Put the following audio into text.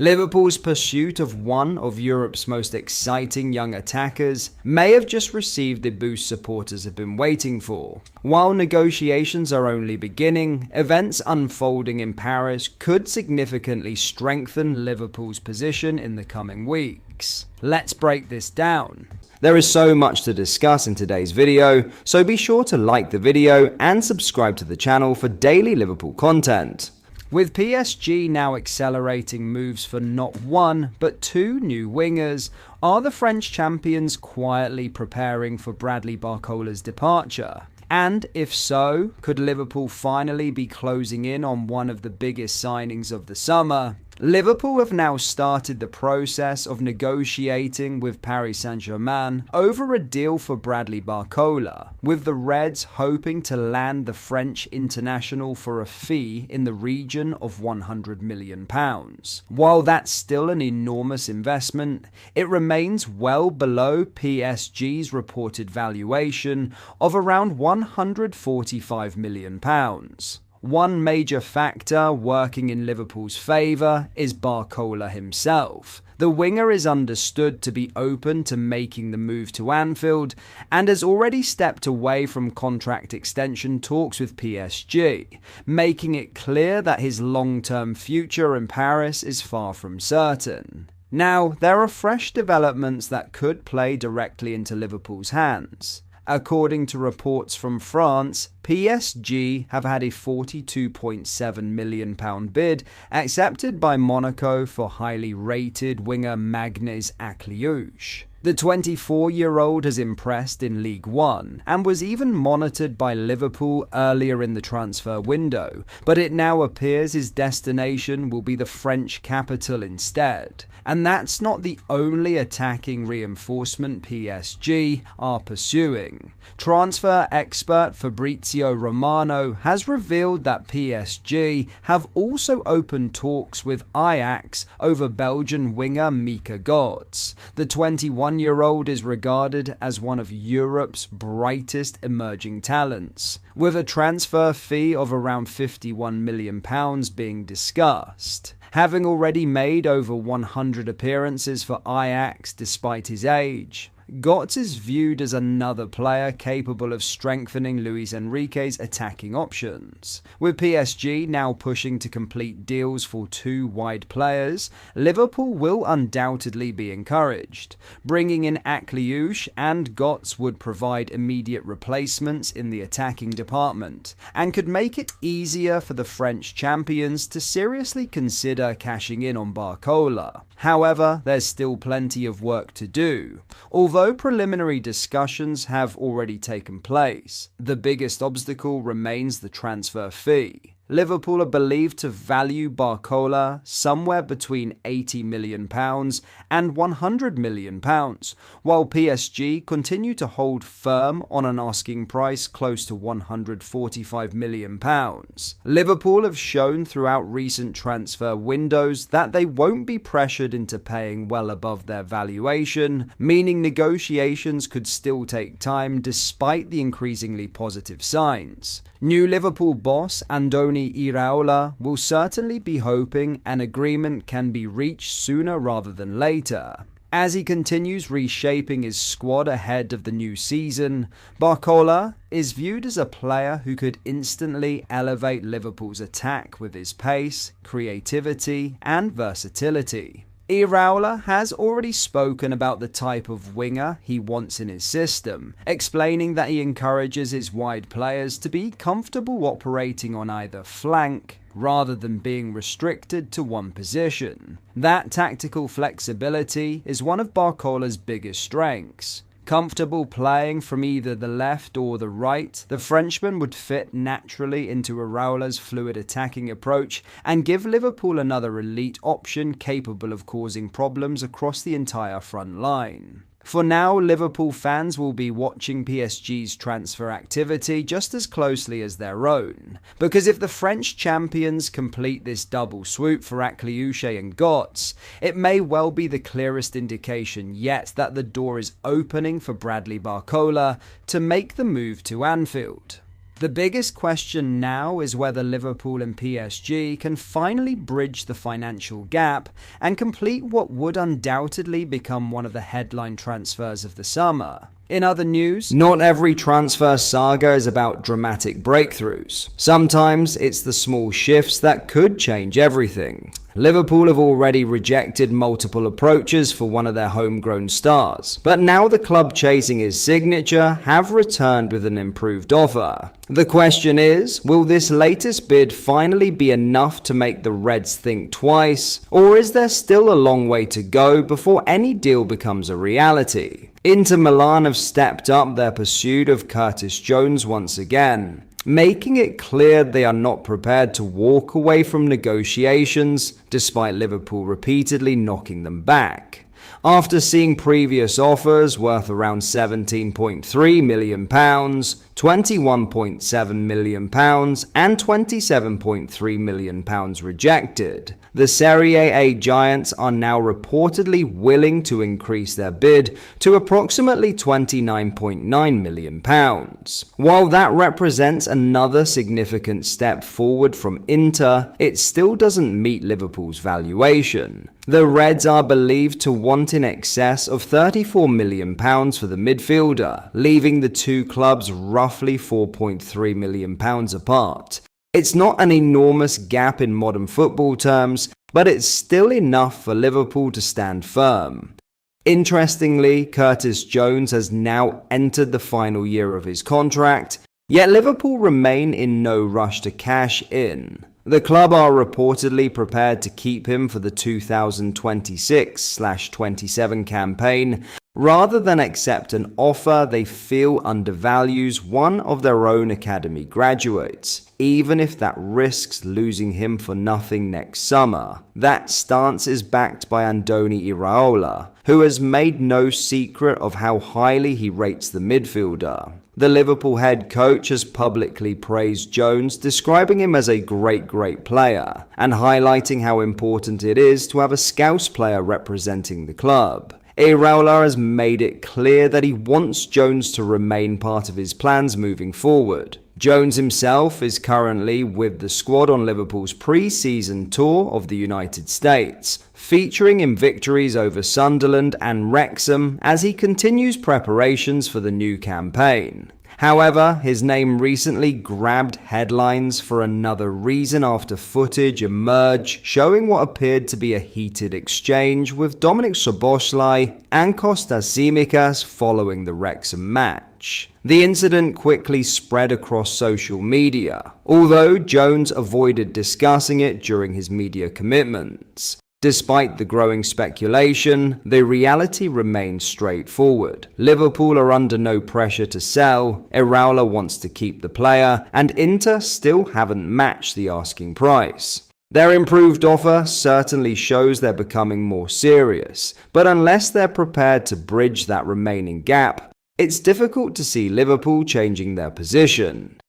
Liverpool's pursuit of one of Europe's most exciting young attackers may have just received the boost supporters have been waiting for. While negotiations are only beginning, events unfolding in Paris could significantly strengthen Liverpool's position in the coming weeks. Let's break this down. There is so much to discuss in today's video, so be sure to like the video and subscribe to the channel for daily Liverpool content. With PSG now accelerating moves for not one, but two new wingers, are the French champions quietly preparing for Bradley Barcola's departure? And if so, could Liverpool finally be closing in on one of the biggest signings of the summer? Liverpool have now started the process of negotiating with Paris Saint-Germain over a deal for Bradley Barcola, with the Reds hoping to land the French international for a fee in the region of £100 million. While that's still an enormous investment, it remains well below PSG's reported valuation of around £145 million. One major factor working in Liverpool's favour is Barcola himself. The winger is understood to be open to making the move to Anfield and has already stepped away from contract extension talks with PSG, making it clear that his long-term future in Paris is far from certain. Now, there are fresh developments that could play directly into Liverpool's hands. According to reports from France, PSG have had a £42.7 million bid accepted by Monaco for highly rated winger Magnus Akliouche. The 24-year-old has impressed in League One and was even monitored by Liverpool earlier in the transfer window, but it now appears his destination will be the French capital instead. And that's not the only attacking reinforcement PSG are pursuing. Transfer expert Fabrizio Romano has revealed that PSG have also opened talks with Ajax over Belgian winger Mika Götze. The 21-year-old is regarded as one of Europe's brightest emerging talents, with a transfer fee of around £51 million being discussed. Having already made over 100 appearances for Ajax despite his age, Götze is viewed as another player capable of strengthening Luis Enrique's attacking options. With PSG now pushing to complete deals for two wide players, Liverpool will undoubtedly be encouraged. Bringing in Akliouche and Götze would provide immediate replacements in the attacking department, and could make it easier for the French champions to seriously consider cashing in on Barcola. However, there's still plenty of work to do. Although preliminary discussions have already taken place, the biggest obstacle remains the transfer fee. Liverpool are believed to value Barcola somewhere between £80 million and £100 million, while PSG continue to hold firm on an asking price close to £145 million. Liverpool have shown throughout recent transfer windows that they won't be pressured into paying well above their valuation, meaning negotiations could still take time despite the increasingly positive signs. New Liverpool boss Andoni Iraola will certainly be hoping an agreement can be reached sooner rather than later. As he continues reshaping his squad ahead of the new season, Barcola is viewed as a player who could instantly elevate Liverpool's attack with his pace, creativity, and versatility. Iraola has already spoken about the type of winger he wants in his system, explaining that he encourages his wide players to be comfortable operating on either flank, rather than being restricted to one position. That tactical flexibility is one of Barcola's biggest strengths. Comfortable playing from either the left or the right, the Frenchman would fit naturally into Iraola's fluid attacking approach and give Liverpool another elite option capable of causing problems across the entire front line. For now, Liverpool fans will be watching PSG's transfer activity just as closely as their own, because if the French champions complete this double swoop for Akliouche and Götze, it may well be the clearest indication yet that the door is opening for Bradley Barcola to make the move to Anfield. The biggest question now is whether Liverpool and PSG can finally bridge the financial gap and complete what would undoubtedly become one of the headline transfers of the summer. In other news, not every transfer saga is about dramatic breakthroughs. Sometimes it's the small shifts that could change everything. Liverpool have already rejected multiple approaches for one of their homegrown stars, but now the club chasing his signature have returned with an improved offer. The question is, will this latest bid finally be enough to make the Reds think twice, or is there still a long way to go before any deal becomes a reality? Inter Milan have stepped up their pursuit of Curtis Jones once again, making it clear they are not prepared to walk away from negotiations, despite Liverpool repeatedly knocking them back. After seeing previous offers worth around £17.3 million, £21.7 million, and £27.3 million rejected, the Serie A giants are now reportedly willing to increase their bid to approximately £29.9 million. While that represents another significant step forward from Inter, it still doesn't meet Liverpool's valuation. The Reds are believed to want in excess of £34 million for the midfielder, leaving the two clubs roughly £4.3 million apart. It's not an enormous gap in modern football terms, but it's still enough for Liverpool to stand firm. Interestingly, Curtis Jones has now entered the final year of his contract, yet Liverpool remain in no rush to cash in. The club are reportedly prepared to keep him for the 2026/27 campaign, rather than accept an offer they feel undervalues one of their own academy graduates, even if that risks losing him for nothing next summer. That stance is backed by Andoni Iraola, who has made no secret of how highly he rates the midfielder. The Liverpool head coach has publicly praised Jones, describing him as a great player, and highlighting how important it is to have a Scouse player representing the club. Iraola has made it clear that he wants Jones to remain part of his plans moving forward. Jones himself is currently with the squad on Liverpool's pre-season tour of the United States, featuring in victories over Sunderland and Wrexham as he continues preparations for the new campaign. However, his name recently grabbed headlines for another reason after footage emerged showing what appeared to be a heated exchange with Dominik Szoboszlai and Kostas Tsimikas following the Wrexham match. The incident quickly spread across social media, although Jones avoided discussing it during his media commitments. Despite the growing speculation, the reality remains straightforward. Liverpool are under no pressure to sell, Iraola wants to keep the player, and Inter still haven't matched the asking price. Their improved offer certainly shows they're becoming more serious, but unless they're prepared to bridge that remaining gap, it's difficult to see Liverpool changing their position.